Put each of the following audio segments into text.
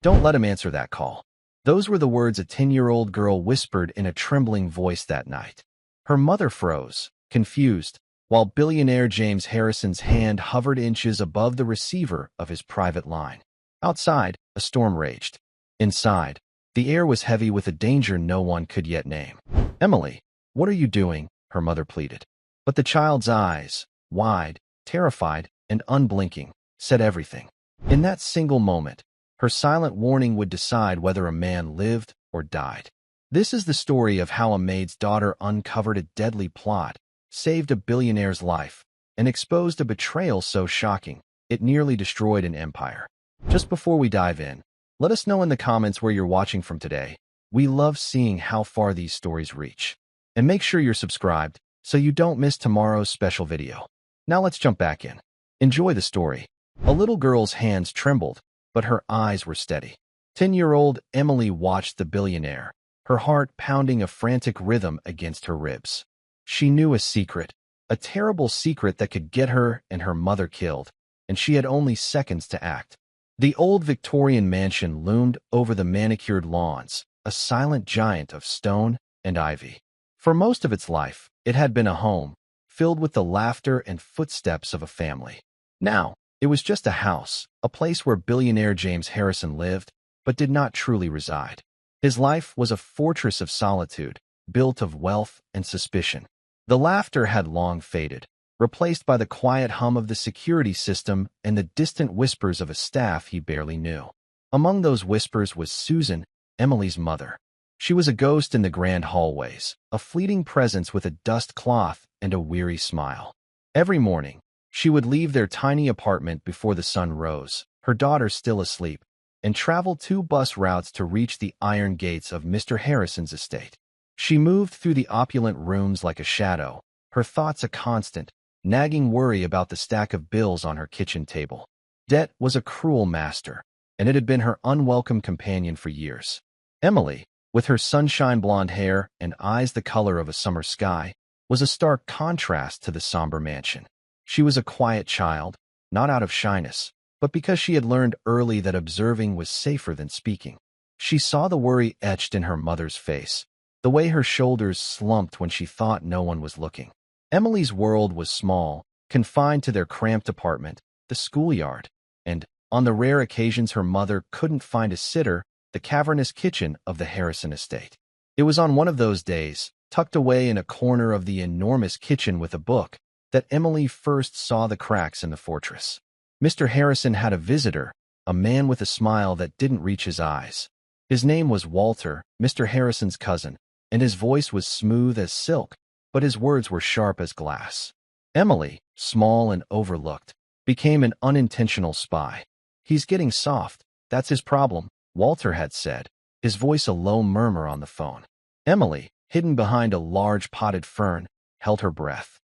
Don't let him answer that call. Those were the words a 10-year-old girl whispered in a trembling voice that night. Her mother froze, confused, while billionaire James Harrison's hand hovered inches above the receiver of his private line. Outside, a storm raged. Inside, the air was heavy with a danger no one could yet name. "Emily, what are you doing?" her mother pleaded. But the child's eyes, wide, terrified, and unblinking, said everything. In that single moment, her silent warning would decide whether a man lived or died. This is the story of how a maid's daughter uncovered a deadly plot, saved a billionaire's life, and exposed a betrayal so shocking it nearly destroyed an empire. Just before we dive in, let us know in the comments where you're watching from today. We love seeing how far these stories reach. And make sure you're subscribed so you don't miss tomorrow's special video. Now let's jump back in. Enjoy the story. A little girl's hands trembled, but her eyes were steady. 10-year-old Emily watched the billionaire, her heart pounding a frantic rhythm against her ribs. She knew a secret, a terrible secret that could get her and her mother killed, and she had only seconds to act. The old Victorian mansion loomed over the manicured lawns, a silent giant of stone and ivy. For most of its life, it had been a home, filled with the laughter and footsteps of a family. Now, it was just a house, a place where billionaire James Harrison lived, but did not truly reside. His life was a fortress of solitude, built of wealth and suspicion. The laughter had long faded, replaced by the quiet hum of the security system and the distant whispers of a staff he barely knew. Among those whispers was Susan, Emily's mother. She was a ghost in the grand hallways, a fleeting presence with a dust cloth and a weary smile. Every morning, she would leave their tiny apartment before the sun rose, her daughter still asleep, and travel 2 bus routes to reach the iron gates of Mr. Harrison's estate. She moved through the opulent rooms like a shadow, her thoughts a constant, nagging worry about the stack of bills on her kitchen table. Debt was a cruel master, and it had been her unwelcome companion for years. Emily, with her sunshine blonde hair and eyes the color of a summer sky, was a stark contrast to the somber mansion. She was a quiet child, not out of shyness, but because she had learned early that observing was safer than speaking. She saw the worry etched in her mother's face, the way her shoulders slumped when she thought no one was looking. Emily's world was small, confined to their cramped apartment, the schoolyard, and, on the rare occasions her mother couldn't find a sitter, the cavernous kitchen of the Harrison estate. It was on one of those days, tucked away in a corner of the enormous kitchen with a book, that Emily first saw the cracks in the fortress. Mr. Harrison had a visitor, a man with a smile that didn't reach his eyes. His name was Walter, Mr. Harrison's cousin, and his voice was smooth as silk, but his words were sharp as glass. Emily, small and overlooked, became an unintentional spy. "He's getting soft, that's his problem," Walter had said, his voice a low murmur on the phone. Emily, hidden behind a large potted fern, held her breath.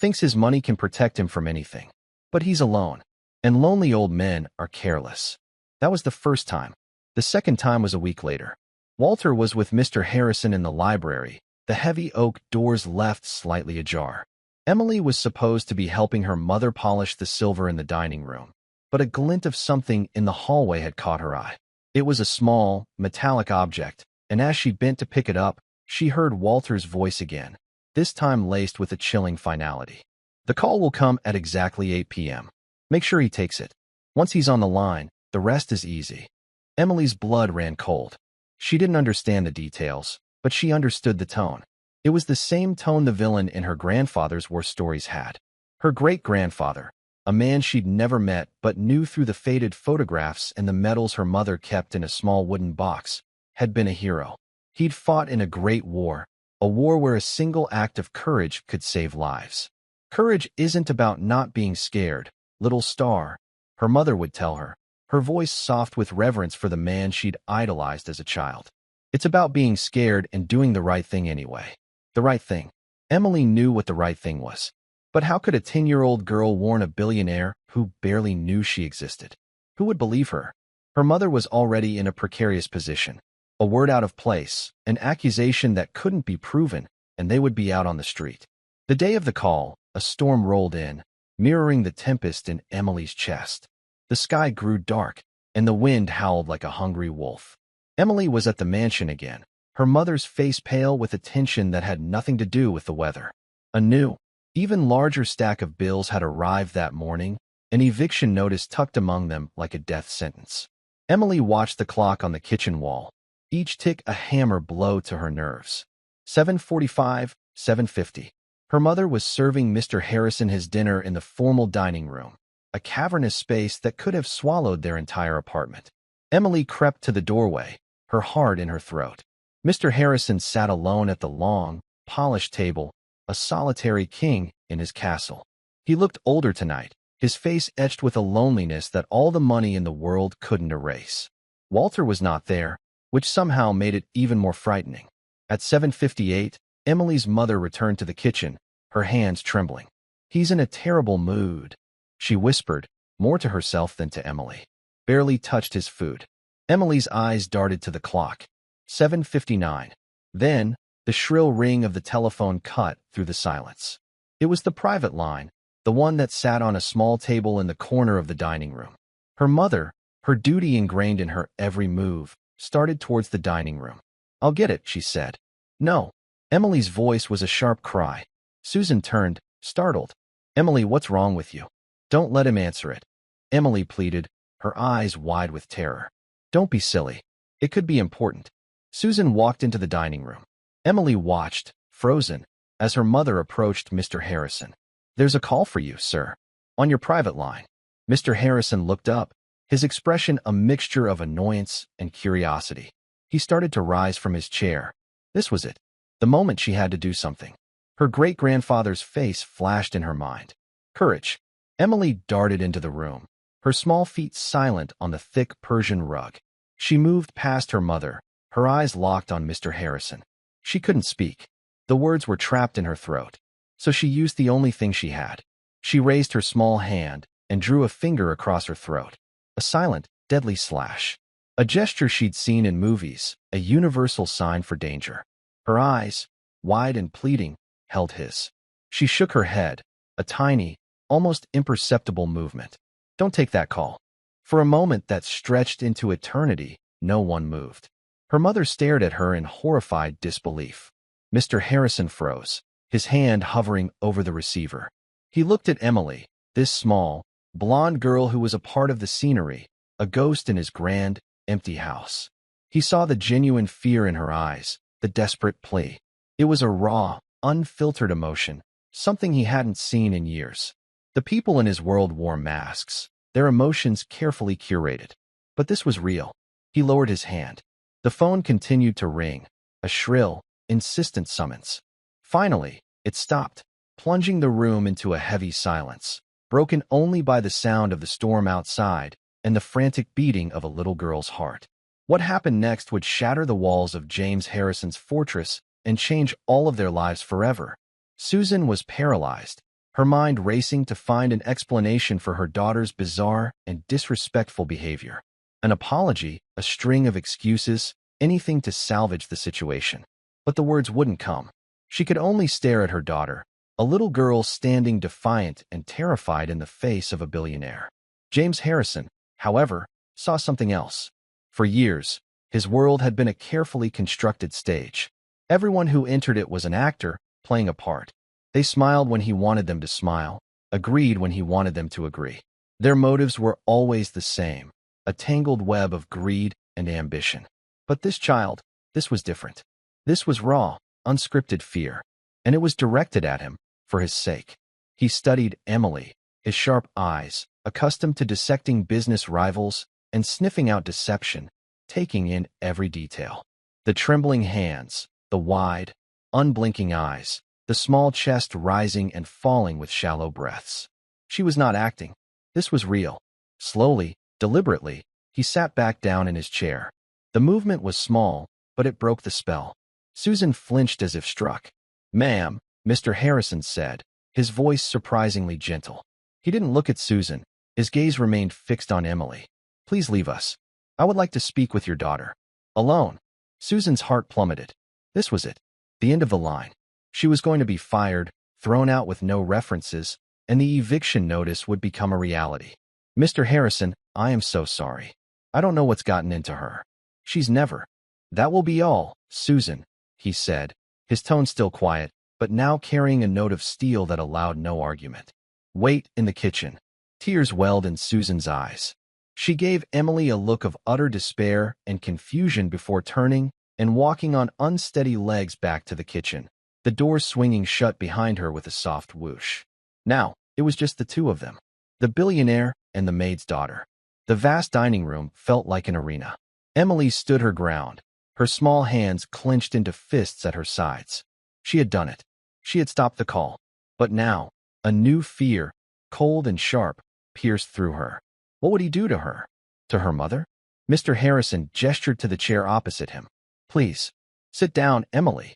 "Thinks his money can protect him from anything. But he's alone, and lonely old men are careless." That was the first time. The second time was a week later. Walter was with Mr. Harrison in the library, the heavy oak doors left slightly ajar. Emily was supposed to be helping her mother polish the silver in the dining room, but a glint of something in the hallway had caught her eye. It was a small, metallic object, and as she bent to pick it up, she heard Walter's voice again, this time laced with a chilling finality. "The call will come at exactly 8 p.m. Make sure he takes it. Once he's on the line, the rest is easy." Emily's blood ran cold. She didn't understand the details, but she understood the tone. It was the same tone the villain in her grandfather's war stories had. Her great-grandfather, a man she'd never met but knew through the faded photographs and the medals her mother kept in a small wooden box, had been a hero. He'd fought in a great war, a war where a single act of courage could save lives. "Courage isn't about not being scared, little star," her mother would tell her, her voice soft with reverence for the man she'd idolized as a child. "It's about being scared and doing the right thing anyway." The right thing. Emily knew what the right thing was. But how could a 10-year-old girl warn a billionaire who barely knew she existed? Who would believe her? Her mother was already in a precarious position. A word out of place, an accusation that couldn't be proven, and they would be out on the street. The day of the call, a storm rolled in, mirroring the tempest in Emily's chest. The sky grew dark, and the wind howled like a hungry wolf. Emily was at the mansion again, her mother's face pale with a tension that had nothing to do with the weather. A new, even larger stack of bills had arrived that morning, an eviction notice tucked among them like a death sentence. Emily watched the clock on the kitchen wall, each tick a hammer blow to her nerves. 7:45, 7:50. Her mother was serving Mr. Harrison his dinner in the formal dining room, a cavernous space that could have swallowed their entire apartment. Emily crept to the doorway, her heart in her throat. Mr. Harrison sat alone at the long, polished table, a solitary king in his castle. He looked older tonight, his face etched with a loneliness that all the money in the world couldn't erase. Walter was not there, which somehow made it even more frightening. At 7:58, Emily's mother returned to the kitchen, her hands trembling. "He's in a terrible mood," she whispered, more to herself than to Emily. "Barely touched his food." Emily's eyes darted to the clock. 7:59. Then, the shrill ring of the telephone cut through the silence. It was the private line, the one that sat on a small table in the corner of the dining room. Her mother, her duty ingrained in her every move, started towards the dining room. "I'll get it," she said. "No." Emily's voice was a sharp cry. Susan turned, startled. "Emily, what's wrong with you?" "Don't let him answer it," Emily pleaded, her eyes wide with terror. "Don't be silly. It could be important." Susan walked into the dining room. Emily watched, frozen, as her mother approached Mr. Harrison. "There's a call for you, sir. On your private line." Mr. Harrison looked up, his expression a mixture of annoyance and curiosity. He started to rise from his chair. This was it, the moment she had to do something. Her great-grandfather's face flashed in her mind. Courage. Emily darted into the room, her small feet silent on the thick Persian rug. She moved past her mother, her eyes locked on Mr. Harrison. She couldn't speak. The words were trapped in her throat. So she used the only thing she had. She raised her small hand and drew a finger across her throat. A silent, deadly slash. A gesture she'd seen in movies, a universal sign for danger. Her eyes, wide and pleading, held his. She shook her head, a tiny, almost imperceptible movement. "Don't take that call." For a moment that stretched into eternity, no one moved. Her mother stared at her in horrified disbelief. Mr. Harrison froze, his hand hovering over the receiver. He looked at Emily, this small, blonde girl who was a part of the scenery, a ghost in his grand, empty house. He saw the genuine fear in her eyes, the desperate plea. It was a raw, unfiltered emotion, something he hadn't seen in years. The people in his world wore masks, their emotions carefully curated. But this was real. He lowered his hand. The phone continued to ring, a shrill, insistent summons. Finally, it stopped, plunging the room into a heavy silence, broken only by the sound of the storm outside and the frantic beating of a little girl's heart. What happened next would shatter the walls of James Harrison's fortress and change all of their lives forever. Susan was paralyzed, her mind racing to find an explanation for her daughter's bizarre and disrespectful behavior. An apology, a string of excuses, anything to salvage the situation. But the words wouldn't come. She could only stare at her daughter, a little girl standing defiant and terrified in the face of a billionaire. James Harrison, however, saw something else. For years, his world had been a carefully constructed stage. Everyone who entered it was an actor, playing a part. They smiled when he wanted them to smile, agreed when he wanted them to agree. Their motives were always the same, a tangled web of greed and ambition. But this child, this was different. This was raw, unscripted fear, and it was directed at him, for his sake. He studied Emily, his sharp eyes, accustomed to dissecting business rivals and sniffing out deception, taking in every detail. The trembling hands, the wide, unblinking eyes, the small chest rising and falling with shallow breaths. She was not acting. This was real. Slowly, deliberately, he sat back down in his chair. The movement was small, but it broke the spell. Susan flinched as if struck. "Ma'am," Mr. Harrison said, his voice surprisingly gentle. He didn't look at Susan. His gaze remained fixed on Emily. "Please leave us. I would like to speak with your daughter." Alone. Susan's heart plummeted. This was it. The end of the line. She was going to be fired, thrown out with no references, and the eviction notice would become a reality. "Mr. Harrison, I am so sorry." I don't know what's gotten into her. She's never. That will be all, Susan, he said, his tone still quiet, but now carrying a note of steel that allowed no argument. Wait in the kitchen. Tears welled in Susan's eyes. She gave Emily a look of utter despair and confusion before turning and walking on unsteady legs back to the kitchen, the door swinging shut behind her with a soft whoosh. Now, it was just the two of them, the billionaire and the maid's daughter. The vast dining room felt like an arena. Emily stood her ground, her small hands clenched into fists at her sides. She had done it. She had stopped the call. But now, a new fear, cold and sharp, pierced through her. What would he do to her? To her mother? Mr. Harrison gestured to the chair opposite him. Please, sit down, Emily.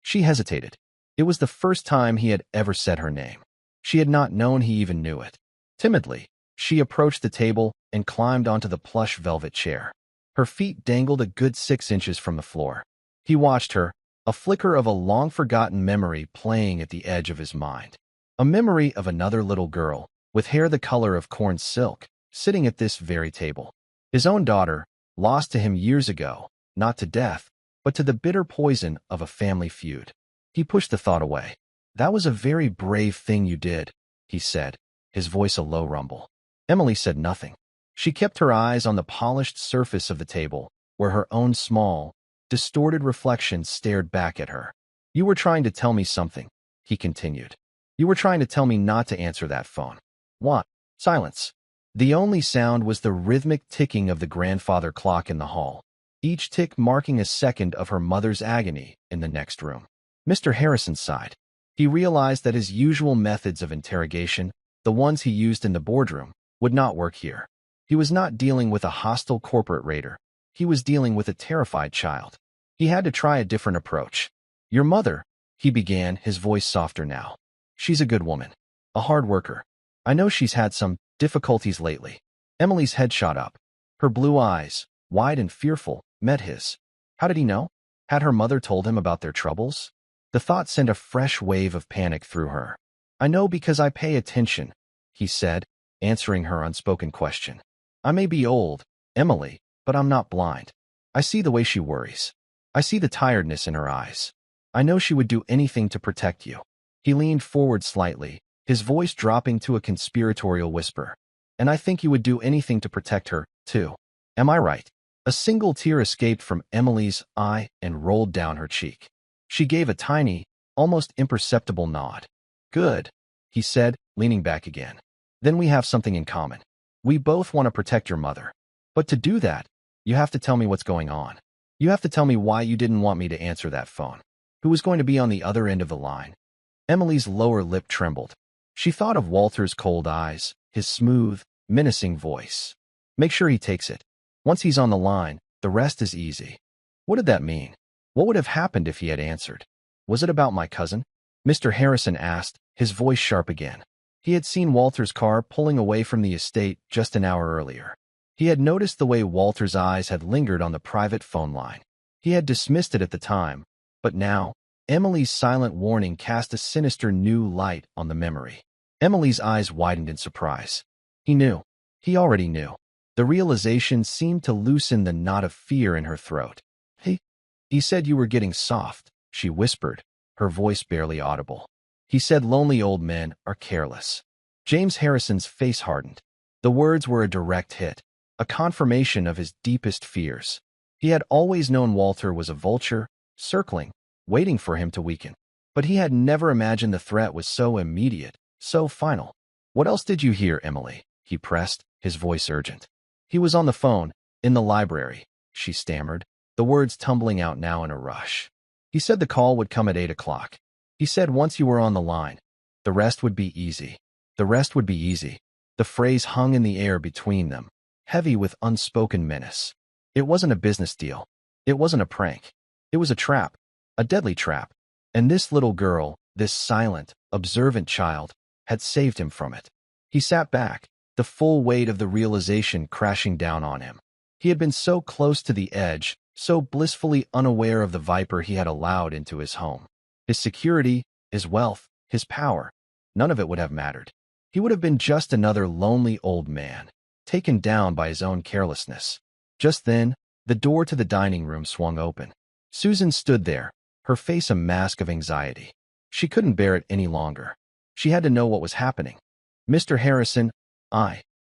She hesitated. It was the first time he had ever said her name. She had not known he even knew it. Timidly, she approached the table and climbed onto the plush velvet chair. Her feet dangled a good 6 inches from the floor. He watched her, a flicker of a long-forgotten memory playing at the edge of his mind. A memory of another little girl, with hair the color of corn silk, sitting at this very table. His own daughter, lost to him years ago, not to death, but to the bitter poison of a family feud. He pushed the thought away. That was a very brave thing you did, he said, his voice a low rumble. Emily said nothing. She kept her eyes on the polished surface of the table, where her own small, distorted reflection stared back at her. You were trying to tell me something, he continued. You were trying to tell me not to answer that phone. What? Silence. The only sound was the rhythmic ticking of the grandfather clock in the hall, each tick marking a second of her mother's agony in the next room. Mr. Harrison sighed. He realized that his usual methods of interrogation, the ones he used in the boardroom, would not work here. He was not dealing with a hostile corporate raider. He was dealing with a terrified child. He had to try a different approach. Your mother, he began, his voice softer now. She's a good woman, a hard worker. I know she's had some difficulties lately. Emily's head shot up. Her blue eyes, wide and fearful, met his. How did he know? Had her mother told him about their troubles? The thought sent a fresh wave of panic through her. I know because I pay attention, he said, answering her unspoken question. I may be old, Emily, but I'm not blind. I see the way she worries. I see the tiredness in her eyes. I know she would do anything to protect you. He leaned forward slightly, his voice dropping to a conspiratorial whisper. And I think you would do anything to protect her, too. Am I right? A single tear escaped from Emily's eye and rolled down her cheek. She gave a tiny, almost imperceptible nod. Good, he said, leaning back again. Then we have something in common. We both want to protect your mother. But to do that, you have to tell me what's going on. You have to tell me why you didn't want me to answer that phone. Who was going to be on the other end of the line? Emily's lower lip trembled. She thought of Walter's cold eyes, his smooth, menacing voice. Make sure he takes it. Once he's on the line, the rest is easy. What did that mean? What would have happened if he had answered? Was it about my cousin? Mr. Harrison asked, his voice sharp again. He had seen Walter's car pulling away from the estate just an hour earlier. He had noticed the way Walter's eyes had lingered on the private phone line. He had dismissed it at the time, but now, Emily's silent warning cast a sinister new light on the memory. Emily's eyes widened in surprise. He knew. He already knew. The realization seemed to loosen the knot of fear in her throat. He said you were getting soft, she whispered, her voice barely audible. He said lonely old men are careless. James Harrison's face hardened. The words were a direct hit, a confirmation of his deepest fears. He had always known Walter was a vulture, circling, waiting for him to weaken. But he had never imagined the threat was so immediate, so final. What else did you hear, Emily? He pressed, his voice urgent. He was on the phone, in the library, she stammered, the words tumbling out now in a rush. He said the call would come at 8 o'clock. He said once you were on the line, the rest would be easy. The rest would be easy. The phrase hung in the air between them, heavy with unspoken menace. It wasn't a business deal. It wasn't a prank. It was a trap, a deadly trap. And this little girl, this silent, observant child, had saved him from it. He sat back, the full weight of the realization crashing down on him. He had been so close to the edge, so blissfully unaware of the viper he had allowed into his home. His security, his wealth, his power, none of it would have mattered. He would have been just another lonely old man, taken down by his own carelessness. Just then, the door to the dining room swung open. Susan stood there, her face a mask of anxiety. She couldn't bear it any longer. She had to know what was happening. Mr. Harrison,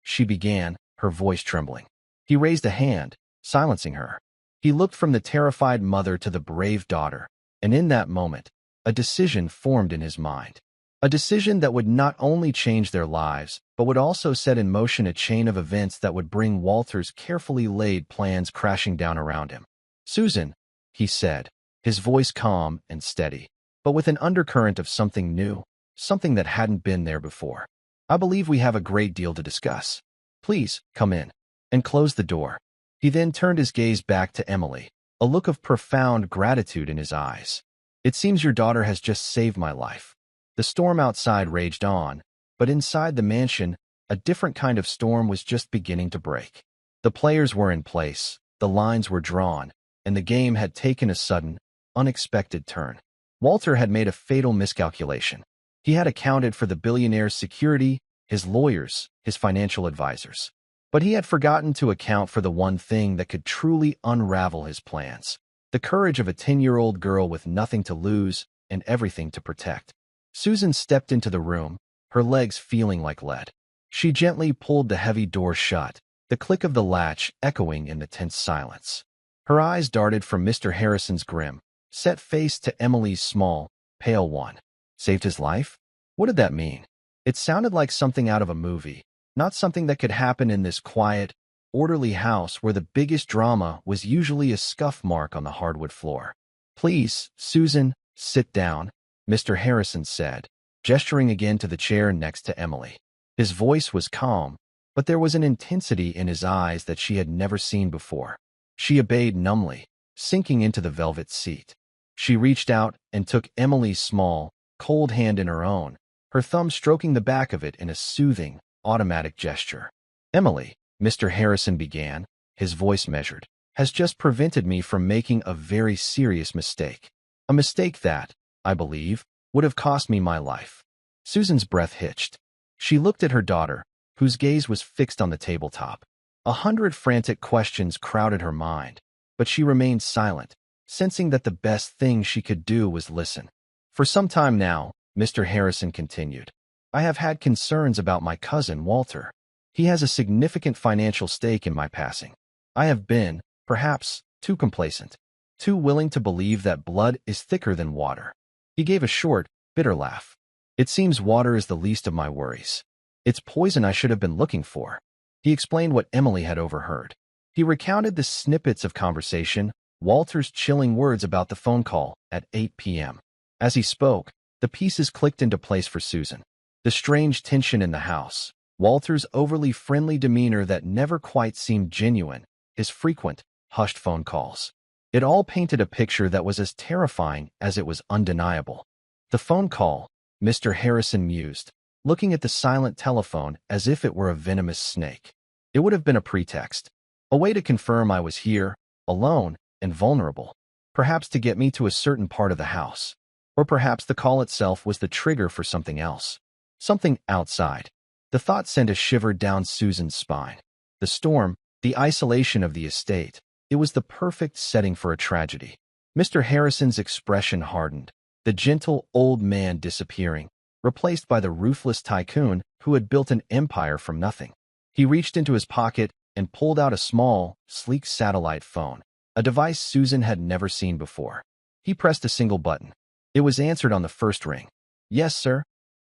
she began, her voice trembling. He raised a hand, silencing her. He looked from the terrified mother to the brave daughter, and in that moment, a decision formed in his mind. A decision that would not only change their lives, but would also set in motion a chain of events that would bring Walter's carefully laid plans crashing down around him. "Susan," he said, his voice calm and steady, but with an undercurrent of something new, something that hadn't been there before. "I believe we have a great deal to discuss. Please, come in," and closed the door. He then turned his gaze back to Emily, a look of profound gratitude in his eyes. "It seems your daughter has just saved my life." The storm outside raged on, but inside the mansion, a different kind of storm was just beginning to break. The players were in place, the lines were drawn, and the game had taken a sudden, unexpected turn. Walter had made a fatal miscalculation. He had accounted for the billionaire's security, his lawyers, his financial advisors. But he had forgotten to account for the one thing that could truly unravel his plans: the courage of a 10-year-old girl with nothing to lose and everything to protect. Susan stepped into the room, her legs feeling like lead. She gently pulled the heavy door shut, the click of the latch echoing in the tense silence. Her eyes darted from Mr. Harrison's grim, set face to Emily's small, pale one. Saved his life? What did that mean? It sounded like something out of a movie, not something that could happen in this quiet, orderly house where the biggest drama was usually a scuff mark on the hardwood floor. "Please, Susan, sit down," Mr. Harrison said, gesturing again to the chair next to Emily. His voice was calm, but there was an intensity in his eyes that she had never seen before. She obeyed numbly, sinking into the velvet seat. She reached out and took Emily's small, cold hand in her own, her thumb stroking the back of it in a soothing, automatic gesture. "Emily," Mr. Harrison began, his voice measured, "has just prevented me from making a very serious mistake. A mistake that, I believe, would have cost me my life." Susan's breath hitched. She looked at her daughter, whose gaze was fixed on the tabletop. 100 frantic questions crowded her mind, but she remained silent, sensing that the best thing she could do was listen. "For some time now," Mr. Harrison continued, "I have had concerns about my cousin, Walter. He has a significant financial stake in my passing. I have been, perhaps, too complacent, too willing to believe that blood is thicker than water." He gave a short, bitter laugh. "It seems water is the least of my worries. It's poison I should have been looking for." He explained what Emily had overheard. He recounted the snippets of conversation, Walter's chilling words about the phone call at 8 p.m. As he spoke, the pieces clicked into place for Susan. The strange tension in the house, Walter's overly friendly demeanor that never quite seemed genuine, his frequent, hushed phone calls. It all painted a picture that was as terrifying as it was undeniable. "The phone call," Mr. Harrison mused, looking at the silent telephone as if it were a venomous snake. "It would have been a pretext, a way to confirm I was here, alone and vulnerable, perhaps to get me to a certain part of the house. Or perhaps the call itself was the trigger for something else, something outside." The thought sent a shiver down Susan's spine. The storm, the isolation of the estate, it was the perfect setting for a tragedy. Mr. Harrison's expression hardened, the gentle old man disappearing, replaced by the ruthless tycoon who had built an empire from nothing. He reached into his pocket and pulled out a small, sleek satellite phone, a device Susan had never seen before. He pressed a single button. It was answered on the first ring. "Yes, sir."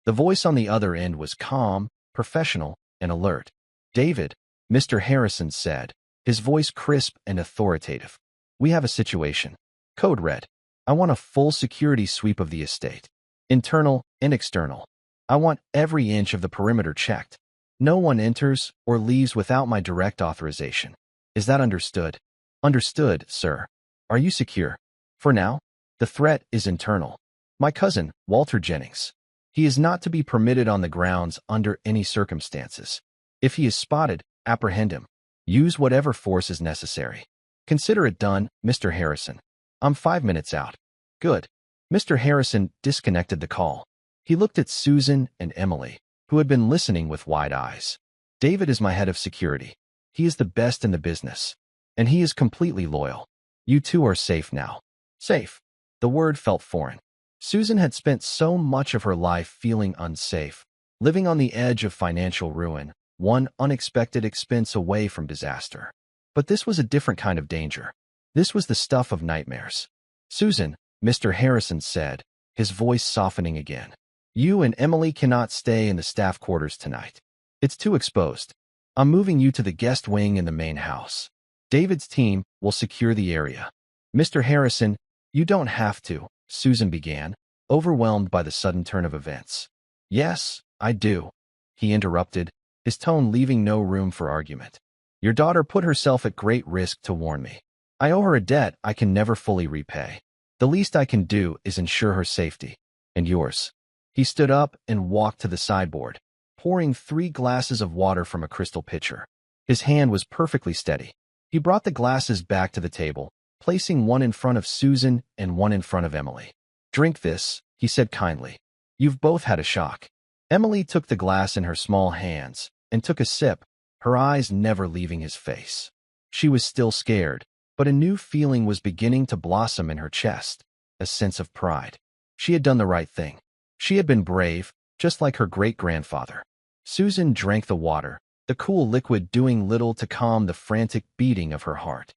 The voice on the other end was calm, professional, and alert. "David," Mr. Harrison said, his voice crisp and authoritative. "We have a situation. Code red. I want a full security sweep of the estate. Internal and external. I want every inch of the perimeter checked. No one enters or leaves without my direct authorization. Is that understood?" "Understood, sir." "Are you secure?" "For now. The threat is internal. My cousin, Walter Jennings. He is not to be permitted on the grounds under any circumstances. If he is spotted, apprehend him. Use whatever force is necessary. Consider it done, Mr. Harrison. I'm 5 minutes out." "Good." Mr. Harrison disconnected the call. He looked at Susan and Emily, who had been listening with wide eyes. "David is my head of security. He is the best in the business. And he is completely loyal. You two are safe now. Safe. The word felt foreign. Susan had spent so much of her life feeling unsafe, living on the edge of financial ruin, one unexpected expense away from disaster. But this was a different kind of danger. This was the stuff of nightmares. Susan, Mr. Harrison said, his voice softening again. You and Emily cannot stay in the staff quarters tonight. It's too exposed. I'm moving you to the guest wing in the main house. David's team will secure the area. Mr. Harrison, you don't have to, Susan began, overwhelmed by the sudden turn of events. Yes, I do, he interrupted, his tone leaving no room for argument. Your daughter put herself at great risk to warn me. I owe her a debt I can never fully repay. The least I can do is ensure her safety. And yours. He stood up and walked to the sideboard, pouring 3 glasses of water from a crystal pitcher. His hand was perfectly steady. He brought the glasses back to the table, placing one in front of Susan and one in front of Emily. Drink this, he said kindly. You've both had a shock. Emily took the glass in her small hands and took a sip, her eyes never leaving his face. She was still scared, but a new feeling was beginning to blossom in her chest, a sense of pride. She had done the right thing. She had been brave, just like her great-grandfather. Susan drank the water, the cool liquid doing little to calm the frantic beating of her heart.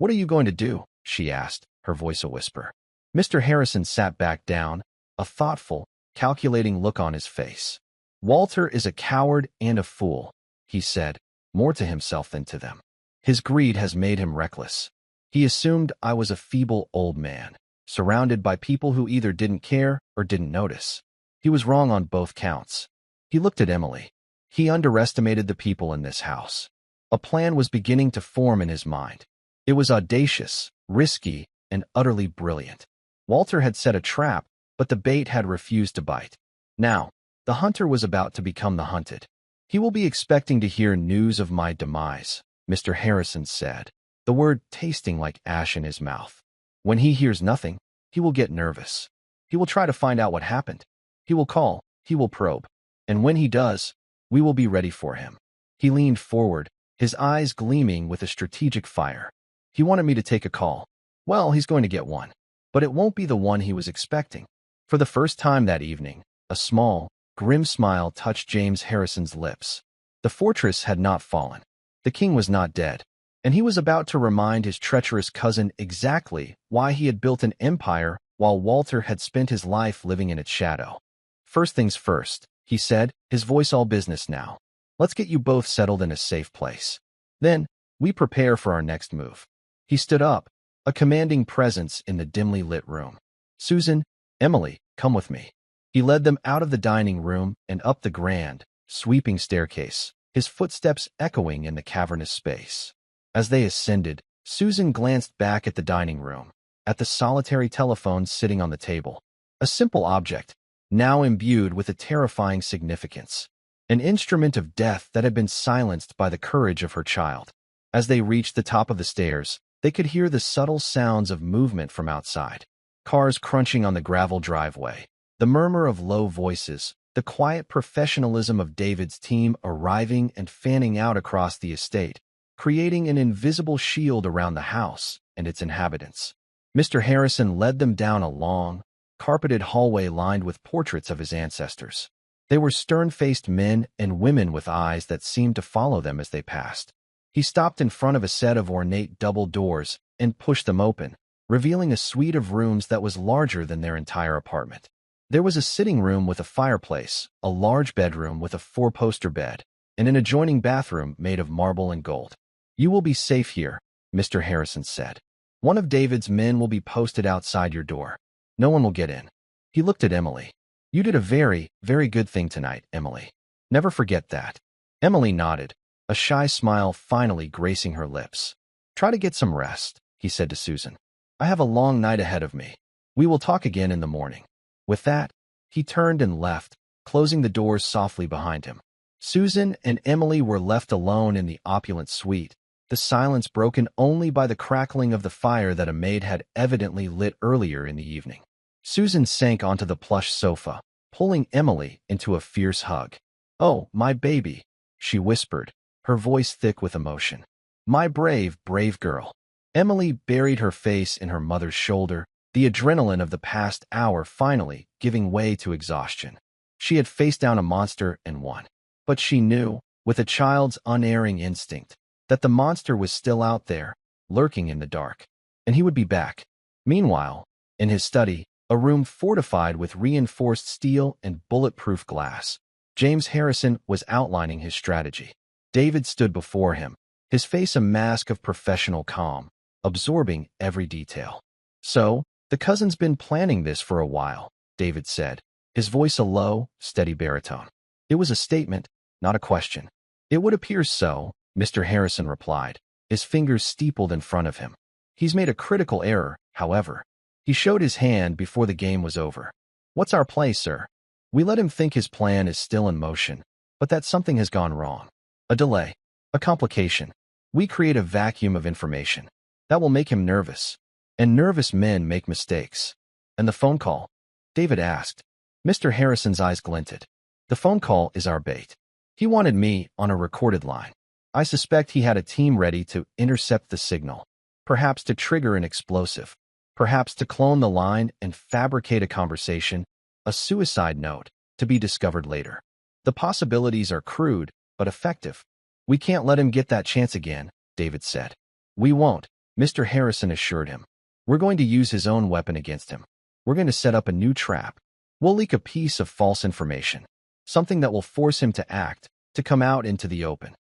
What are you going to do? She asked, her voice a whisper. Mr. Harrison sat back down, a thoughtful, calculating look on his face. Walter is a coward and a fool, he said, more to himself than to them. His greed has made him reckless. He assumed I was a feeble old man, surrounded by people who either didn't care or didn't notice. He was wrong on both counts. He looked at Emily. He underestimated the people in this house. A plan was beginning to form in his mind. It was audacious, risky, and utterly brilliant. Walter had set a trap, but the bait had refused to bite. Now, the hunter was about to become the hunted. He will be expecting to hear news of my demise, Mr. Harrison said, the word tasting like ash in his mouth. When he hears nothing, he will get nervous. He will try to find out what happened. He will call, he will probe. And when he does, we will be ready for him. He leaned forward, his eyes gleaming with a strategic fire. He wanted me to take a call. Well, he's going to get one. But it won't be the one he was expecting. For the first time that evening, a small, grim smile touched James Harrison's lips. The fortress had not fallen. The king was not dead. And he was about to remind his treacherous cousin exactly why he had built an empire while Walter had spent his life living in its shadow. First things first, he said, his voice all business now. Let's get you both settled in a safe place. Then, we prepare for our next move. He stood up, a commanding presence in the dimly lit room. Susan, Emily, come with me. He led them out of the dining room and up the grand, sweeping staircase, his footsteps echoing in the cavernous space. As they ascended, Susan glanced back at the dining room, at the solitary telephone sitting on the table. A simple object, now imbued with a terrifying significance. An instrument of death that had been silenced by the courage of her child. As they reached the top of the stairs, they could hear the subtle sounds of movement from outside. Cars crunching on the gravel driveway, the murmur of low voices, the quiet professionalism of David's team arriving and fanning out across the estate, creating an invisible shield around the house and its inhabitants. Mr. Harrison led them down a long, carpeted hallway lined with portraits of his ancestors. They were stern-faced men and women with eyes that seemed to follow them as they passed. He stopped in front of a set of ornate double doors and pushed them open, revealing a suite of rooms that was larger than their entire apartment. There was a sitting room with a fireplace, a large bedroom with a 4-poster bed, and an adjoining bathroom made of marble and gold. You will be safe here, Mr. Harrison said. One of David's men will be posted outside your door. No one will get in. He looked at Emily. You did a very, very good thing tonight, Emily. Never forget that. Emily nodded, a shy smile finally gracing her lips. Try to get some rest, he said to Susan. I have a long night ahead of me. We will talk again in the morning. With that, he turned and left, closing the doors softly behind him. Susan and Emily were left alone in the opulent suite, the silence broken only by the crackling of the fire that a maid had evidently lit earlier in the evening. Susan sank onto the plush sofa, pulling Emily into a fierce hug. Oh, my baby, she whispered, her voice thick with emotion. My brave, brave girl. Emily buried her face in her mother's shoulder, the adrenaline of the past hour finally giving way to exhaustion. She had faced down a monster and won. But she knew, with a child's unerring instinct, that the monster was still out there, lurking in the dark. And he would be back. Meanwhile, in his study, a room fortified with reinforced steel and bulletproof glass, James Harrison was outlining his strategy. David stood before him, his face a mask of professional calm, absorbing every detail. So, the cousin's been planning this for a while, David said, his voice a low, steady baritone. It was a statement, not a question. It would appear so, Mr. Harrison replied, his fingers steepled in front of him. He's made a critical error, however. He showed his hand before the game was over. What's our play, sir? We let him think his plan is still in motion, but that something has gone wrong. A delay. A complication. We create a vacuum of information. That will make him nervous. And nervous men make mistakes. And the phone call? David asked. Mr. Harrison's eyes glinted. The phone call is our bait. He wanted me on a recorded line. I suspect he had a team ready to intercept the signal. Perhaps to trigger an explosive. Perhaps to clone the line and fabricate a conversation, a suicide note, to be discovered later. The possibilities are crude, but effective. We can't let him get that chance again, David said. We won't, Mr. Harrison assured him. We're going to use his own weapon against him. We're going to set up a new trap. We'll leak a piece of false information, something that will force him to act, to come out into the open.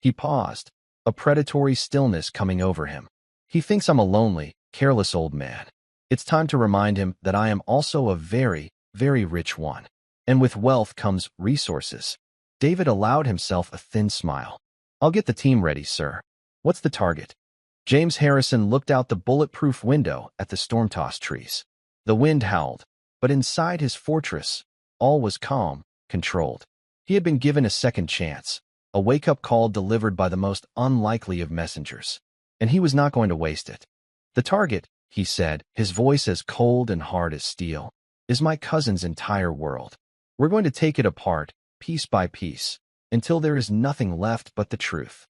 He paused, a predatory stillness coming over him. He thinks I'm a lonely, careless old man. It's time to remind him that I am also a very, very rich one. And with wealth comes resources. David allowed himself a thin smile. I'll get the team ready, sir. What's the target? James Harrison looked out the bulletproof window at the storm-tossed trees. The wind howled, but inside his fortress, all was calm, controlled. He had been given a second chance, a wake-up call delivered by the most unlikely of messengers. And he was not going to waste it. The target, he said, his voice as cold and hard as steel, is my cousin's entire world. We're going to take it apart, piece by piece, until there is nothing left but the truth.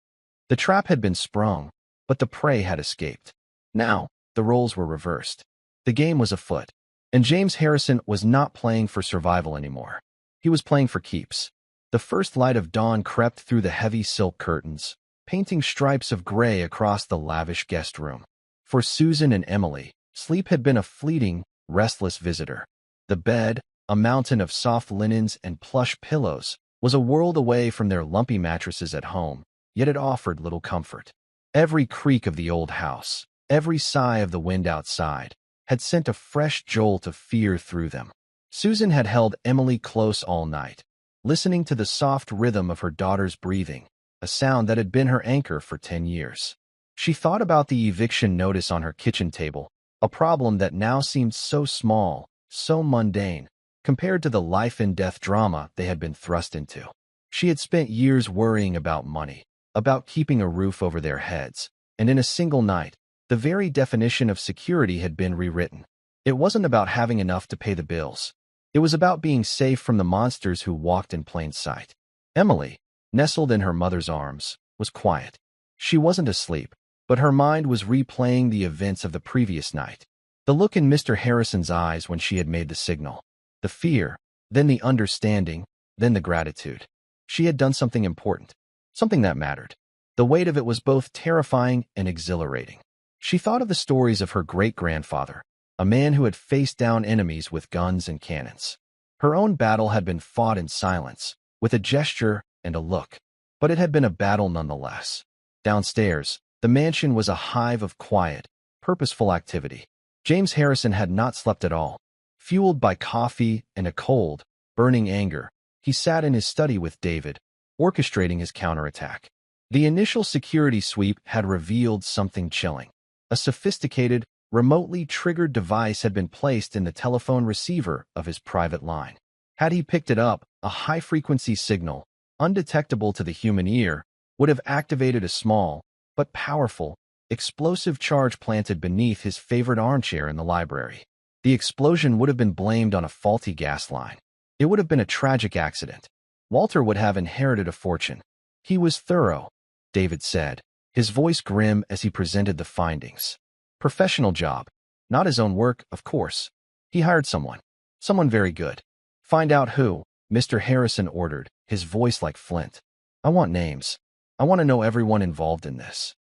The trap had been sprung, but the prey had escaped. Now, the roles were reversed. The game was afoot, and James Harrison was not playing for survival anymore. He was playing for keeps. The first light of dawn crept through the heavy silk curtains, painting stripes of gray across the lavish guest room. For Susan and Emily, sleep had been a fleeting, restless visitor. The bed, a mountain of soft linens and plush pillows, was a world away from their lumpy mattresses at home, yet it offered little comfort. Every creak of the old house, every sigh of the wind outside, had sent a fresh jolt of fear through them. Susan had held Emily close all night, listening to the soft rhythm of her daughter's breathing, a sound that had been her anchor for 10 years. She thought about the eviction notice on her kitchen table, a problem that now seemed so small, so mundane, compared to the life-and-death drama they had been thrust into. She had spent years worrying about money, about keeping a roof over their heads, and in a single night, the very definition of security had been rewritten. It wasn't about having enough to pay the bills. It was about being safe from the monsters who walked in plain sight. Emily, nestled in her mother's arms, was quiet. She wasn't asleep, but her mind was replaying the events of the previous night. The look in Mr. Harrison's eyes when she had made the signal. The fear, then the understanding, then the gratitude. She had done something important, something that mattered. The weight of it was both terrifying and exhilarating. She thought of the stories of her great-grandfather, a man who had faced down enemies with guns and cannons. Her own battle had been fought in silence, with a gesture and a look, but it had been a battle nonetheless. Downstairs, the mansion was a hive of quiet, purposeful activity. James Harrison had not slept at all. Fueled by coffee and a cold, burning anger, he sat in his study with David, orchestrating his counterattack. The initial security sweep had revealed something chilling. A sophisticated, remotely triggered device had been placed in the telephone receiver of his private line. Had he picked it up, a high-frequency signal, undetectable to the human ear, would have activated a small, but powerful, explosive charge planted beneath his favorite armchair in the library. The explosion would have been blamed on a faulty gas line. It would have been a tragic accident. Walter would have inherited a fortune. He was thorough, David said, his voice grim as he presented the findings. Professional job. Not his own work, of course. He hired someone. Someone very good. Find out who, Mr. Harrison ordered, his voice like flint. I want names. I want to know everyone involved in this.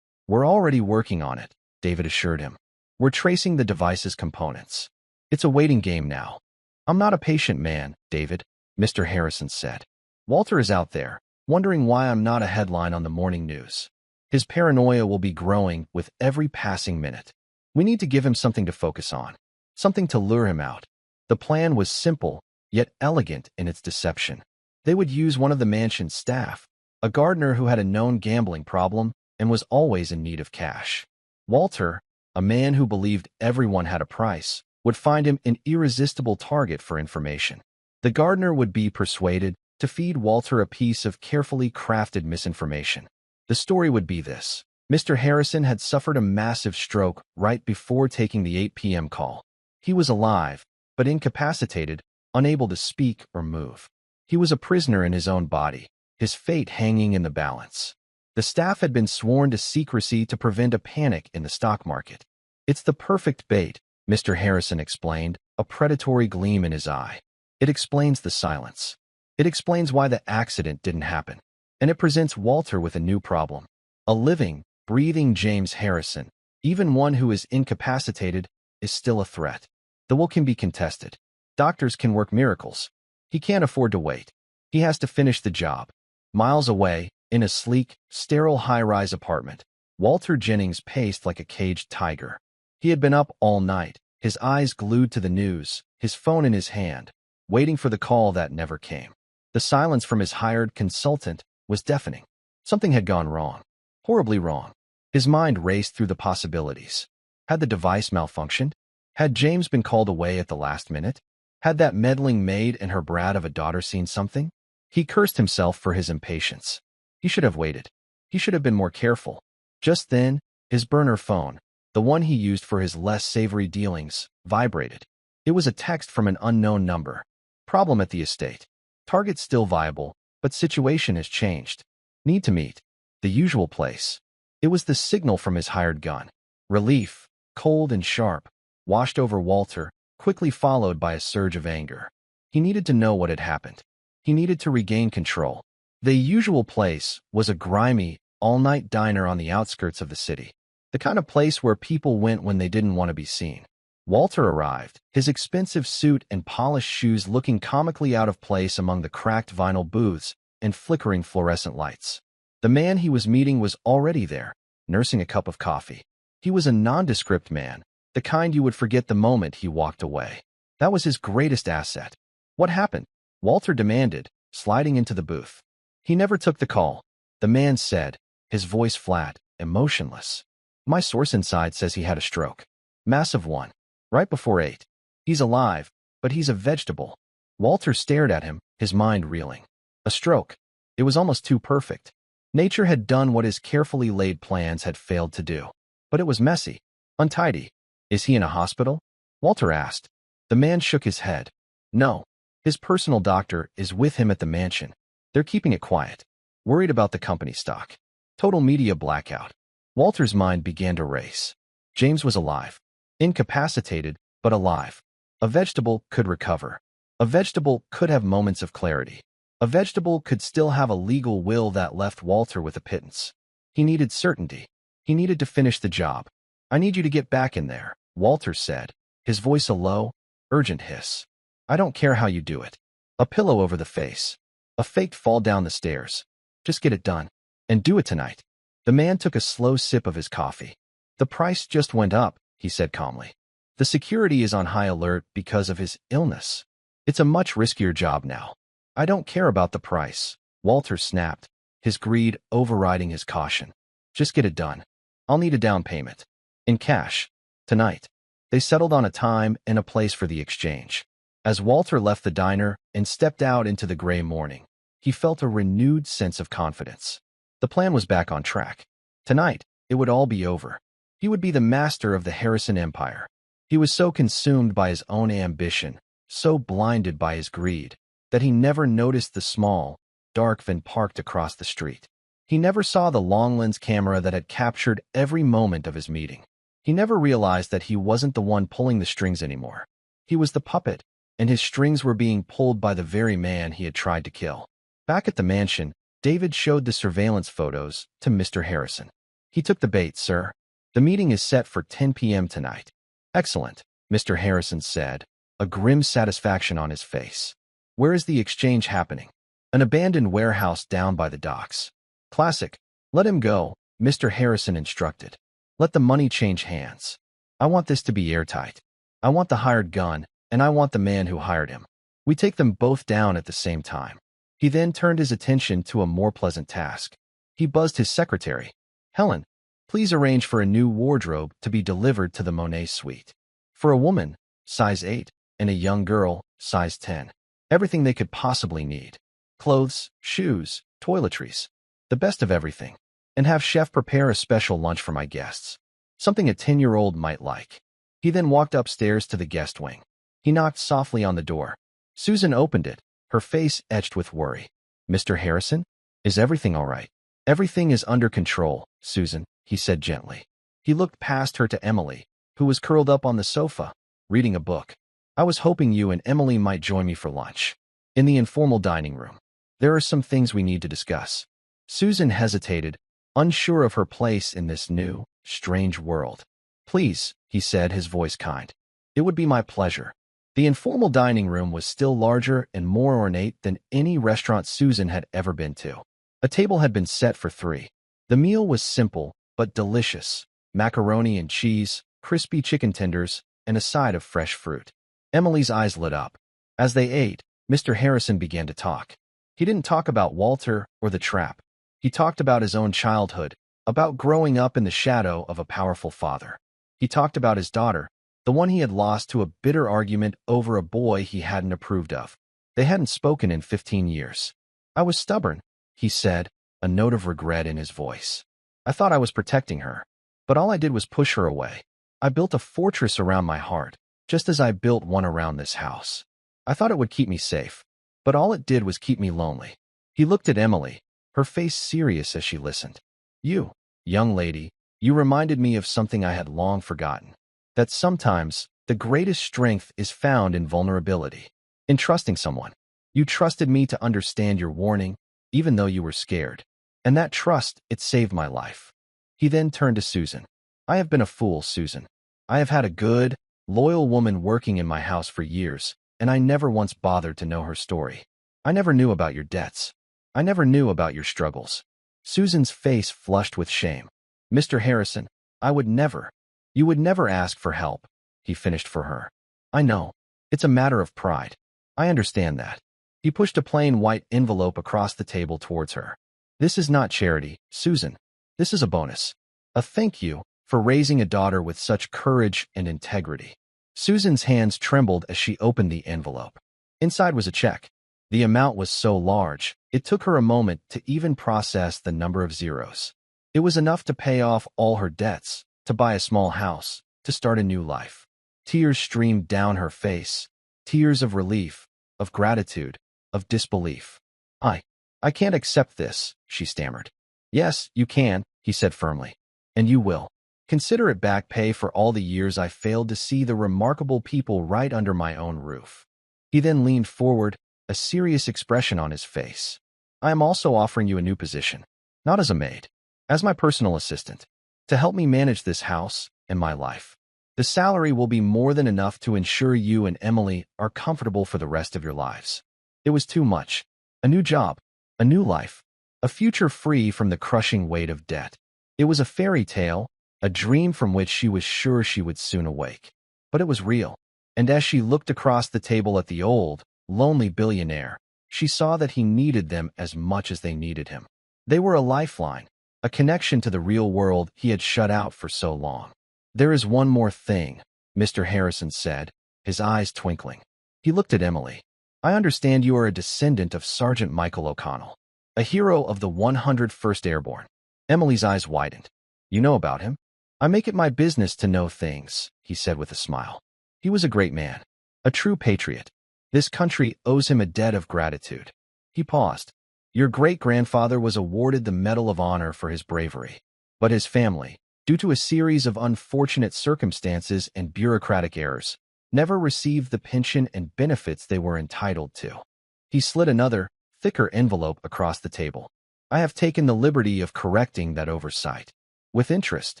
We're already working on it, David assured him. We're tracing the device's components. It's a waiting game now. I'm not a patient man, David, Mr. Harrison said. Walter is out there, wondering why I'm not a headline on the morning news. His paranoia will be growing with every passing minute. We need to give him something to focus on, something to lure him out. The plan was simple, yet elegant in its deception. They would use one of the mansion's staff, a gardener who had a known gambling problem and was always in need of cash. Walter, a man who believed everyone had a price, would find him an irresistible target for information. The gardener would be persuaded to feed Walter a piece of carefully crafted misinformation. The story would be this. Mr. Harrison had suffered a massive stroke right before taking the 8 p.m. call. He was alive, but incapacitated, unable to speak or move. He was a prisoner in his own body, his fate hanging in the balance. The staff had been sworn to secrecy to prevent a panic in the stock market. It's the perfect bait, Mr. Harrison explained, a predatory gleam in his eye. It explains the silence. It explains why the accident didn't happen. And it presents Walter with a new problem. A living, breathing James Harrison, even one who is incapacitated, is still a threat. The will can be contested. Doctors can work miracles. He can't afford to wait. He has to finish the job. Miles away, in a sleek, sterile high-rise apartment, Walter Jennings paced like a caged tiger. He had been up all night, his eyes glued to the news, his phone in his hand, waiting for the call that never came. The silence from his hired consultant was deafening. Something had gone wrong. Horribly wrong. His mind raced through the possibilities. Had the device malfunctioned? Had James been called away at the last minute? Had that meddling maid and her brat of a daughter seen something? He cursed himself for his impatience. He should have waited. He should have been more careful. Just then, his burner phone, the one he used for his less savory dealings, vibrated. It was a text from an unknown number. Problem at the estate. Target still viable, but situation has changed. Need to meet. The usual place. It was the signal from his hired gun. Relief, cold and sharp, washed over Walter, quickly followed by a surge of anger. He needed to know what had happened. He needed to regain control. The usual place was a grimy, all-night diner on the outskirts of the city. The kind of place where people went when they didn't want to be seen. Walter arrived, his expensive suit and polished shoes looking comically out of place among the cracked vinyl booths and flickering fluorescent lights. The man he was meeting was already there, nursing a cup of coffee. He was a nondescript man, the kind you would forget the moment he walked away. That was his greatest asset. What happened? Walter demanded, sliding into the booth. He never took the call, the man said, his voice flat, emotionless. My source inside says he had a stroke. Massive one. Right before 8. He's alive, but he's a vegetable. Walter stared at him, his mind reeling. A stroke. It was almost too perfect. Nature had done what his carefully laid plans had failed to do. But it was messy, untidy. Is he in a hospital? Walter asked. The man shook his head. No. His personal doctor is with him at the mansion. They're keeping it quiet. Worried about the company stock. Total media blackout. Walter's mind began to race. James was alive. Incapacitated, but alive. A vegetable could recover. A vegetable could have moments of clarity. A vegetable could still have a legal will that left Walter with a pittance. He needed certainty. He needed to finish the job. I need you to get back in there, Walter said, his voice a low, urgent hiss. I don't care how you do it. A pillow over the face. A faked fall down the stairs. Just get it done. And do it tonight. The man took a slow sip of his coffee. The price just went up, he said calmly. The security is on high alert because of his illness. It's a much riskier job now. I don't care about the price, Walter snapped, his greed overriding his caution. Just get it done. I'll need a down payment. In cash. Tonight. They settled on a time and a place for the exchange. As Walter left the diner and stepped out into the gray morning, he felt a renewed sense of confidence. The plan was back on track. Tonight, it would all be over. He would be the master of the Harrison Empire. He was so consumed by his own ambition, so blinded by his greed, that he never noticed the small, dark van parked across the street. He never saw the long-lens camera that had captured every moment of his meeting. He never realized that he wasn't the one pulling the strings anymore. He was the puppet, and his strings were being pulled by the very man he had tried to kill. Back at the mansion, David showed the surveillance photos to Mr. Harrison. He took the bait, sir. The meeting is set for 10 p.m. tonight. Excellent, Mr. Harrison said, a grim satisfaction on his face. Where is the exchange happening? An abandoned warehouse down by the docks. Classic. Let him go, Mr. Harrison instructed. Let the money change hands. I want this to be airtight. I want the hired gun, and I want the man who hired him. We take them both down at the same time. He then turned his attention to a more pleasant task. He buzzed his secretary. Helen, please arrange for a new wardrobe to be delivered to the Monet suite. For a woman, size 8, and a young girl, size 10. Everything they could possibly need. Clothes, shoes, toiletries. The best of everything. And have chef prepare a special lunch for my guests. Something a 10-year-old might like. He then walked upstairs to the guest wing. He knocked softly on the door. Susan opened it, her face etched with worry. Mr. Harrison? Is everything all right? Everything is under control, Susan, he said gently. He looked past her to Emily, who was curled up on the sofa, reading a book. I was hoping you and Emily might join me for lunch. In the informal dining room. There are some things we need to discuss. Susan hesitated, unsure of her place in this new, strange world. Please, he said, his voice kind. It would be my pleasure. The informal dining room was still larger and more ornate than any restaurant Susan had ever been to. A table had been set for 3. The meal was simple, but delicious. Macaroni and cheese, crispy chicken tenders, and a side of fresh fruit. Emily's eyes lit up. As they ate, Mr. Harrison began to talk. He didn't talk about Walter or the trap. He talked about his own childhood, about growing up in the shadow of a powerful father. He talked about his daughter, the one he had lost to a bitter argument over a boy he hadn't approved of. They hadn't spoken in 15 years. I was stubborn, he said, a note of regret in his voice. I thought I was protecting her, but all I did was push her away. I built a fortress around my heart, just as I built one around this house. I thought it would keep me safe, but all it did was keep me lonely. He looked at Emily, her face serious as she listened. You, young lady, you reminded me of something I had long forgotten. That sometimes, the greatest strength is found in vulnerability. In trusting someone. You trusted me to understand your warning, even though you were scared. And that trust, it saved my life. He then turned to Susan. I have been a fool, Susan. I have had a good, loyal woman working in my house for years, and I never once bothered to know her story. I never knew about your debts. I never knew about your struggles. Susan's face flushed with shame. Mr. Harrison, you would never ask for help, he finished for her. I know. It's a matter of pride. I understand that. He pushed a plain white envelope across the table towards her. This is not charity, Susan. This is a bonus. A thank you for raising a daughter with such courage and integrity. Susan's hands trembled as she opened the envelope. Inside was a check. The amount was so large, it took her a moment to even process the number of zeros. It was enough to pay off all her debts, to buy a small house, to start a new life. Tears streamed down her face. Tears of relief, of gratitude, of disbelief. I can't accept this, she stammered. Yes, you can, he said firmly. And you will. Consider it back pay for all the years I failed to see the remarkable people right under my own roof. He then leaned forward, a serious expression on his face. I am also offering you a new position, not as a maid, as my personal assistant, to help me manage this house and my life. The salary will be more than enough to ensure you and Emily are comfortable for the rest of your lives. It was too much. A new job, a new life, a future free from the crushing weight of debt. It was a fairy tale, a dream from which she was sure she would soon awake. But it was real. And as she looked across the table at the old, lonely billionaire, she saw that he needed them as much as they needed him. They were a lifeline, a connection to the real world he had shut out for so long. There is one more thing, Mr. Harrison said, his eyes twinkling. He looked at Emily. I understand you are a descendant of Sergeant Michael O'Connell, a hero of the 101st Airborne. Emily's eyes widened. You know about him? I make it my business to know things, he said with a smile. He was a great man, a true patriot. This country owes him a debt of gratitude. He paused. Your great-grandfather was awarded the Medal of Honor for his bravery. But his family, due to a series of unfortunate circumstances and bureaucratic errors, never received the pension and benefits they were entitled to. He slid another, thicker envelope across the table. I have taken the liberty of correcting that oversight. With interest.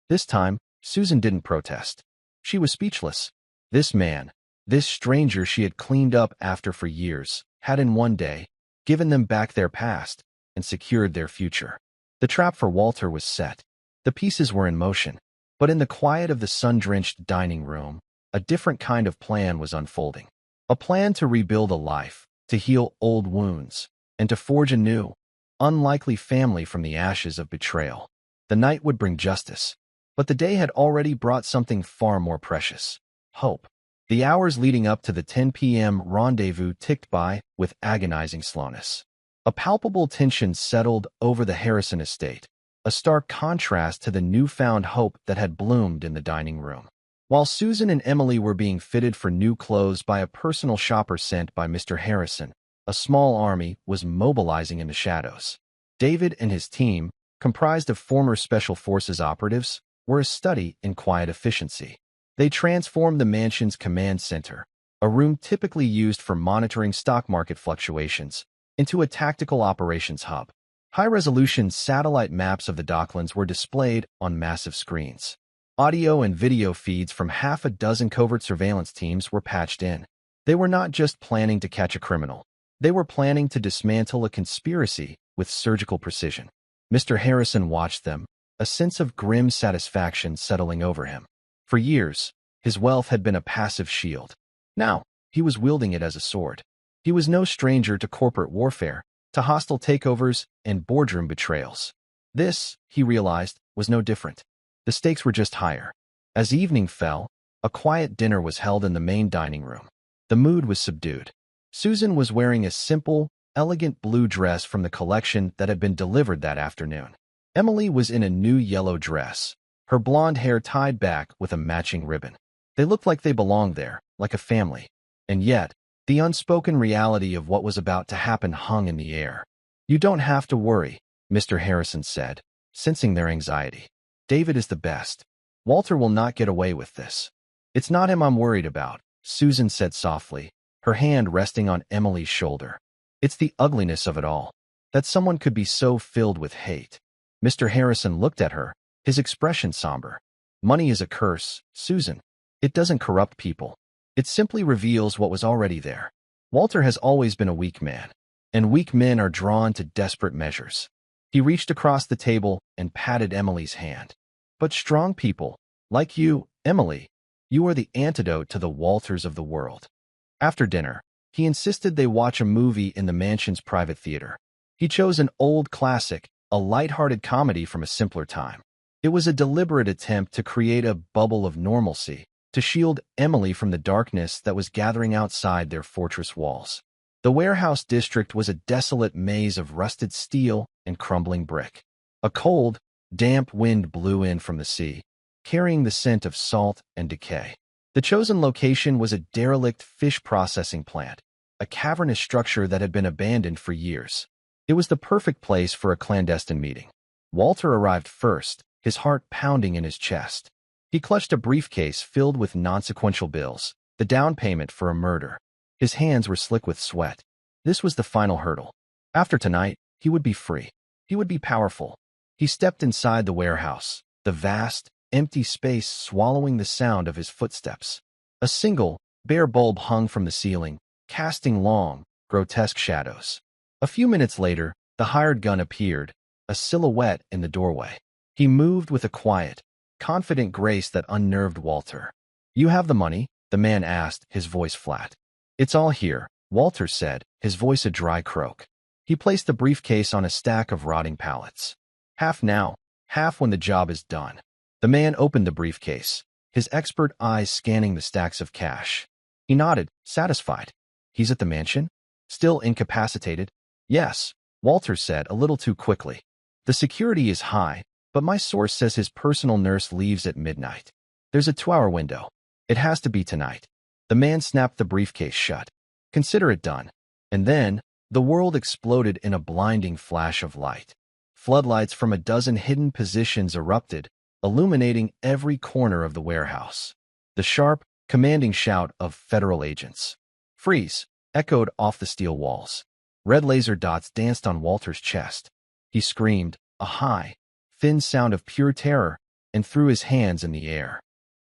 This time, Susan didn't protest. She was speechless. This man, this stranger she had cleaned up after for years, had in one day given them back their past and secured their future. The trap for Walter was set. The pieces were in motion. But in the quiet of the sun-drenched dining room, a different kind of plan was unfolding. A plan to rebuild a life, to heal old wounds, and to forge a new, unlikely family from the ashes of betrayal. The night would bring justice, but the day had already brought something far more precious: hope. The hours leading up to the 10 p.m. rendezvous ticked by with agonizing slowness. A palpable tension settled over the Harrison estate, a stark contrast to the newfound hope that had bloomed in the dining room. While Susan and Emily were being fitted for new clothes by a personal shopper sent by Mr. Harrison, a small army was mobilizing in the shadows. David and his team, comprised of former Special Forces operatives, were a study in quiet efficiency. They transformed the mansion's command center, a room typically used for monitoring stock market fluctuations, into a tactical operations hub. High-resolution satellite maps of the Docklands were displayed on massive screens. Audio and video feeds from half a dozen covert surveillance teams were patched in. They were not just planning to catch a criminal. They were planning to dismantle a conspiracy with surgical precision. Mr. Harrison watched them, a sense of grim satisfaction settling over him. For years, his wealth had been a passive shield. Now, he was wielding it as a sword. He was no stranger to corporate warfare, to hostile takeovers and boardroom betrayals. This, he realized, was no different. The stakes were just higher. As evening fell, a quiet dinner was held in the main dining room. The mood was subdued. Susan was wearing a simple, elegant blue dress from the collection that had been delivered that afternoon. Emily was in a new yellow dress, her blonde hair tied back with a matching ribbon. They looked like they belonged there, like a family. And yet, the unspoken reality of what was about to happen hung in the air. "You don't have to worry," Mr. Harrison said, sensing their anxiety. "David is the best. Walter will not get away with this." "It's not him I'm worried about," Susan said softly, her hand resting on Emily's shoulder. "It's the ugliness of it all, that someone could be so filled with hate." Mr. Harrison looked at her, his expression somber. "Money is a curse, Susan. It doesn't corrupt people. It simply reveals what was already there. Walter has always been a weak man, and weak men are drawn to desperate measures." He reached across the table and patted Emily's hand. "But strong people, like you, Emily, you are the antidote to the Walters of the world." After dinner, he insisted they watch a movie in the mansion's private theater. He chose an old classic, a light-hearted comedy from a simpler time. It was a deliberate attempt to create a bubble of normalcy, to shield Emily from the darkness that was gathering outside their fortress walls. The warehouse district was a desolate maze of rusted steel and crumbling brick. A cold, damp wind blew in from the sea, carrying the scent of salt and decay. The chosen location was a derelict fish processing plant, a cavernous structure that had been abandoned for years. It was the perfect place for a clandestine meeting. Walter arrived first, his heart pounding in his chest. He clutched a briefcase filled with non-sequential bills, the down payment for a murder. His hands were slick with sweat. This was the final hurdle. After tonight, he would be free. He would be powerful. He stepped inside the warehouse, the vast, empty space swallowing the sound of his footsteps. A single, bare bulb hung from the ceiling, casting long, grotesque shadows. A few minutes later, the hired gun appeared, a silhouette in the doorway. He moved with a quiet, confident grace that unnerved Walter. "You have the money?" the man asked, his voice flat. "It's all here," Walter said, his voice a dry croak. He placed the briefcase on a stack of rotting pallets. "Half now, half when the job is done." The man opened the briefcase, his expert eyes scanning the stacks of cash. He nodded, satisfied. "He's at the mansion? Still incapacitated?" "Yes," Walter said a little too quickly. "The security is high, but my source says his personal nurse leaves at midnight. There's a 2-hour window. It has to be tonight." The man snapped the briefcase shut. "Consider it done." And then, The world exploded in a blinding flash of light. Floodlights from a dozen hidden positions erupted, illuminating every corner of the warehouse. The sharp, commanding shout of federal agents, "Freeze!" echoed off the steel walls. Red laser dots danced on Walter's chest. He screamed, a high, thin sound of pure terror, and threw his hands in the air.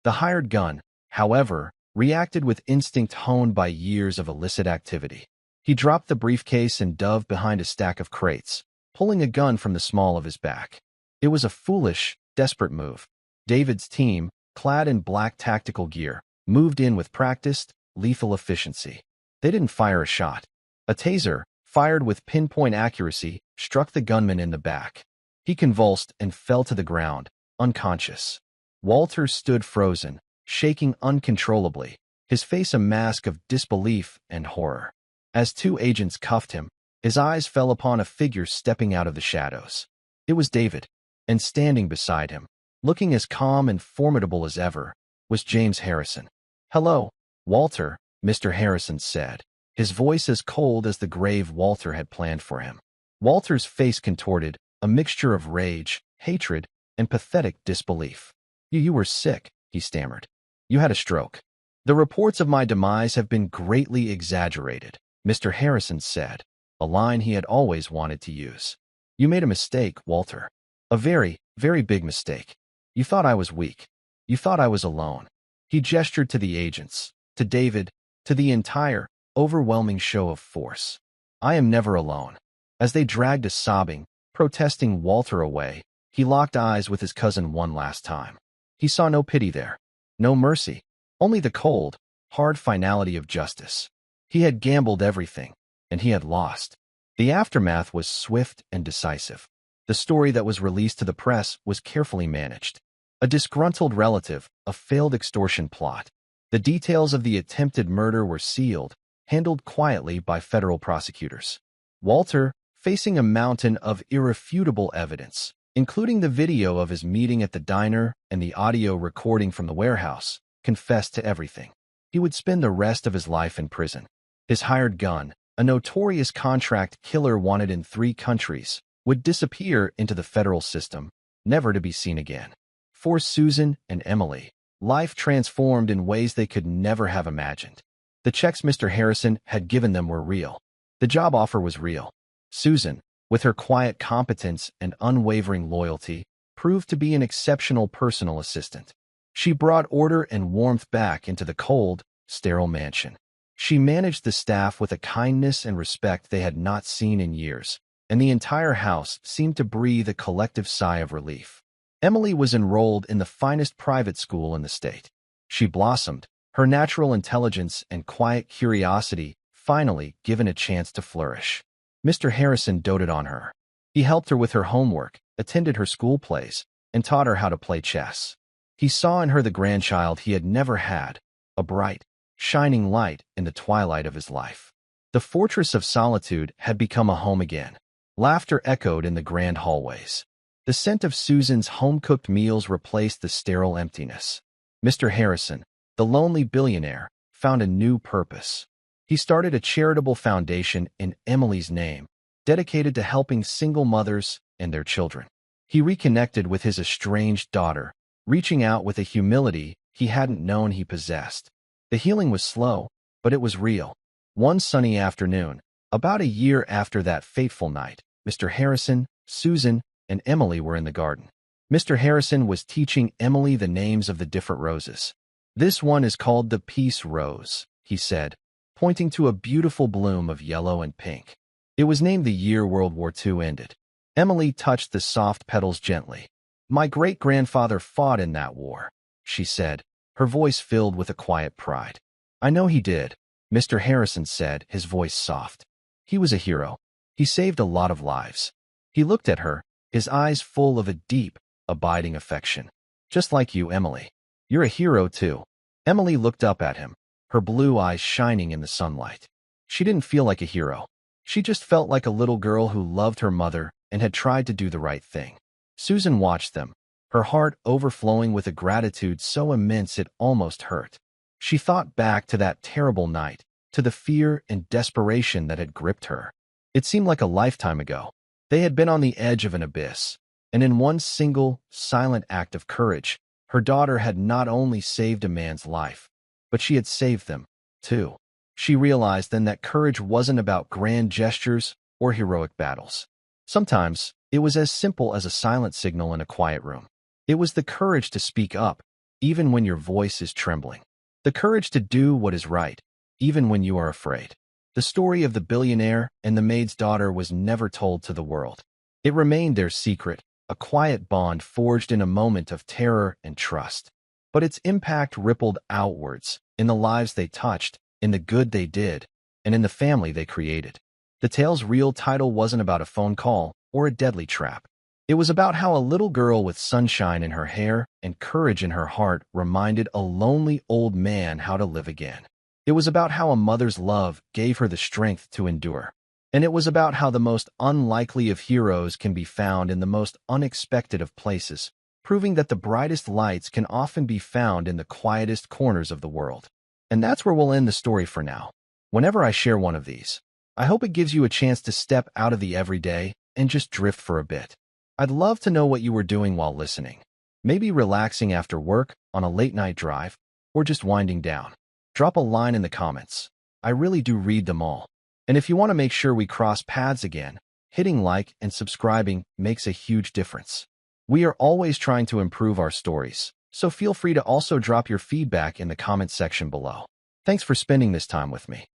The hired gun, however, reacted with instinct honed by years of illicit activity. He dropped the briefcase and dove behind a stack of crates, pulling a gun from the small of his back. It was a foolish, desperate move. David's team, clad in black tactical gear, moved in with practiced, lethal efficiency. They didn't fire a shot. A taser, fired with pinpoint accuracy, struck the gunman in the back. He convulsed and fell to the ground, unconscious. Walter stood frozen, shaking uncontrollably, his face a mask of disbelief and horror. As two agents cuffed him, his eyes fell upon a figure stepping out of the shadows. It was David, and standing beside him, looking as calm and formidable as ever, was James Harrison. "Hello, Walter," Mr. Harrison said, his voice as cold as the grave Walter had planned for him. Walter's face contorted, a mixture of rage, hatred, and pathetic disbelief. You were sick," he stammered. "You had a stroke." "The reports of my demise have been greatly exaggerated," Mr. Harrison said, a line he had always wanted to use. "You made a mistake, Walter. A very, very big mistake. You thought I was weak. You thought I was alone." He gestured to the agents, to David, to the entire, overwhelming show of force. "I am never alone." As they dragged a sobbing, protesting Walter away, he locked eyes with his cousin one last time. He saw no pity there, no mercy, only the cold, hard finality of justice. He had gambled everything, and he had lost. The aftermath was swift and decisive. The story that was released to the press was carefully managed. A disgruntled relative, a failed extortion plot. The details of the attempted murder were sealed, handled quietly by federal prosecutors. Walter, facing a mountain of irrefutable evidence, including the video of his meeting at the diner and the audio recording from the warehouse, confessed to everything. He would spend the rest of his life in prison. His hired gun, a notorious contract killer wanted in 3 countries, would disappear into the federal system, never to be seen again. For Susan and Emily, life transformed in ways they could never have imagined. The checks Mr. Harrison had given them were real. The job offer was real. Susan, with her quiet competence and unwavering loyalty, proved to be an exceptional personal assistant. She brought order and warmth back into the cold, sterile mansion. She managed the staff with a kindness and respect they had not seen in years, and the entire house seemed to breathe a collective sigh of relief. Emily was enrolled in the finest private school in the state. She blossomed, her natural intelligence and quiet curiosity finally given a chance to flourish. Mr. Harrison doted on her. He helped her with her homework, attended her school plays, and taught her how to play chess. He saw in her the grandchild he had never had, a bright, shining light in the twilight of his life. The fortress of solitude had become a home again. Laughter echoed in the grand hallways. The scent of Susan's home-cooked meals replaced the sterile emptiness. Mr. Harrison, the lonely billionaire, found a new purpose. He started a charitable foundation in Emily's name, dedicated to helping single mothers and their children. He reconnected with his estranged daughter, reaching out with a humility he hadn't known he possessed. The healing was slow, but it was real. One sunny afternoon, about a year after that fateful night, Mr. Harrison, Susan, and Emily were in the garden. Mr. Harrison was teaching Emily the names of the different roses. "This one is called the Peace Rose," he said, pointing to a beautiful bloom of yellow and pink. It was named the year World War II ended. Emily touched the soft petals gently. "My great-grandfather fought in that war," she said, her voice filled with a quiet pride. "I know he did," Mr. Harrison said, his voice soft. "He was a hero. He saved a lot of lives." He looked at her, his eyes full of a deep, abiding affection. "Just like you, Emily. You're a hero, too." Emily looked up at him, her blue eyes shining in the sunlight. She didn't feel like a hero. She just felt like a little girl who loved her mother and had tried to do the right thing. Susan watched them, her heart overflowing with a gratitude so immense it almost hurt. She thought back to that terrible night, to the fear and desperation that had gripped her. It seemed like a lifetime ago. They had been on the edge of an abyss, and in one single, silent act of courage, her daughter had not only saved a man's life, but she had saved them, too. She realized then that courage wasn't about grand gestures or heroic battles. Sometimes, it was as simple as a silent signal in a quiet room. It was the courage to speak up, even when your voice is trembling. The courage to do what is right, even when you are afraid. The story of the billionaire and the maid's daughter was never told to the world. It remained their secret, a quiet bond forged in a moment of terror and trust. But its impact rippled outwards, in the lives they touched, in the good they did, and in the family they created. The tale's real title wasn't about a phone call or a deadly trap. It was about how a little girl with sunshine in her hair and courage in her heart reminded a lonely old man how to live again. It was about how a mother's love gave her the strength to endure. And it was about how the most unlikely of heroes can be found in the most unexpected of places, proving that the brightest lights can often be found in the quietest corners of the world. And that's where we'll end the story for now. Whenever I share one of these, I hope it gives you a chance to step out of the everyday and just drift for a bit. I'd love to know what you were doing while listening. Maybe relaxing after work, on a late-night drive, or just winding down. Drop a line in the comments. I really do read them all. And if you want to make sure we cross paths again, hitting like and subscribing makes a huge difference. We are always trying to improve our stories, so feel free to also drop your feedback in the comment section below. Thanks for spending this time with me.